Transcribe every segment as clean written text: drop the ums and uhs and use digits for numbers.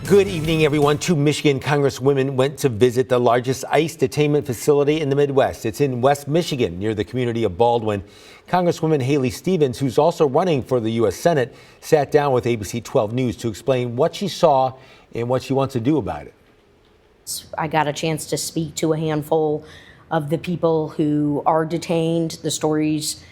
Good evening, everyone. Two Michigan Congresswomen went to visit the largest ICE detainment facility in the Midwest. It's in West Michigan, near the community of Baldwin. Congresswoman Haley Stevens, who's also running for the U.S. Senate, sat down with ABC 12 News to explain what she saw and what she wants to do about it. I got a chance to speak to a handful of the people who are detained. The stories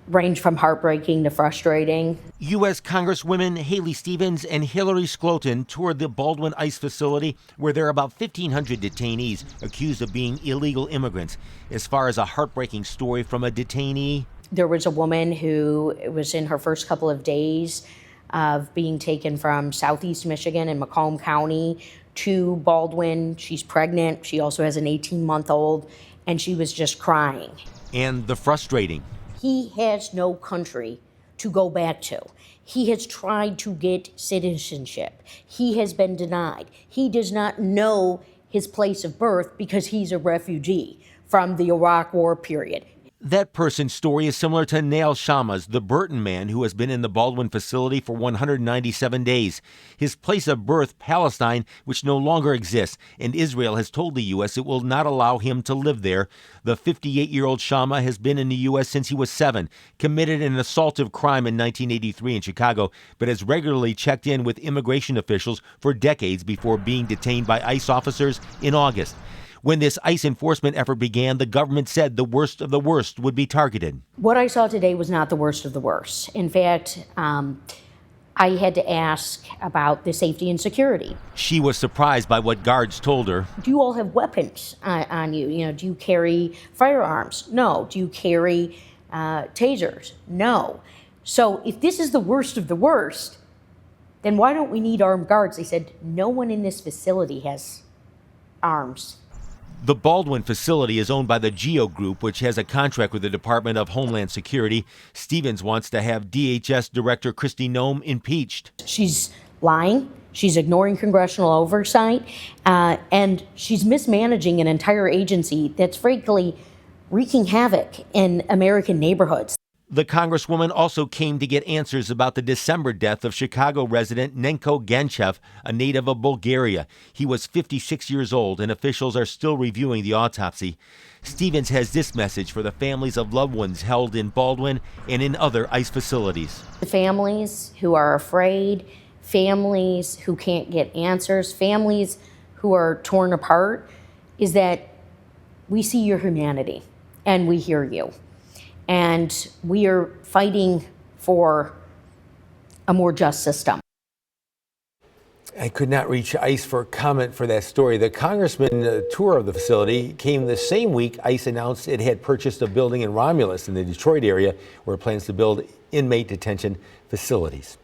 range from heartbreaking to frustrating. U.S. Congresswomen Haley Stevens and Hillary Scloten toured the Baldwin ICE facility, where there are about 1,500 detainees accused of being illegal immigrants. As far as a heartbreaking story from a detainee, there was a woman who was in her first couple of days of being taken from Southeast Michigan in Macomb County to Baldwin. She's pregnant. She also has an 18-month-old, and she was just crying. And the frustrating: he has no country to go back to. He has tried to get citizenship. He has been denied. He does not know his place of birth because he's a refugee from the Iraq War period. That person's story is similar to Nail Shama's, the Burton man who has been in the Baldwin facility for 197 days. His place of birth, Palestine, which no longer exists, and Israel has told the U.S. it will not allow him to live there. The 58-year-old Shama has been in the U.S. since he was 7, committed an assaultive crime in 1983 in Chicago, but has regularly checked in with immigration officials for decades before being detained by ICE officers in August. When this ICE enforcement effort began, the government said the worst of the worst would be targeted. What I saw today was not the worst of the worst. In fact, I had to ask about the safety and security. She was surprised by what guards told her. Do you all have weapons on you? Do you carry firearms? No. Do you carry tasers? No. So if this is the worst of the worst, then why don't we need armed guards? They said no one in this facility has arms. The Baldwin facility is owned by the GEO Group, which has a contract with the Department of Homeland Security. Stevens wants to have DHS Director Kristi Noem impeached. She's lying. She's ignoring congressional oversight, and she's mismanaging an entire agency that's frankly wreaking havoc in American neighborhoods. The Congresswoman also came to get answers about the December death of Chicago resident Nenko Genchev, a native of Bulgaria. He was 56 years old, and officials are still reviewing the autopsy. Stevens has this message for the families of loved ones held in Baldwin and in other ICE facilities. The families who are afraid, families who can't get answers, families who are torn apart, is that we see your humanity and we hear you. And we are fighting for a more just system. I could not reach ICE for comment for that story. The congressman tour of the facility came the same week ICE announced it had purchased a building in Romulus in the Detroit area where it plans to build inmate detention facilities.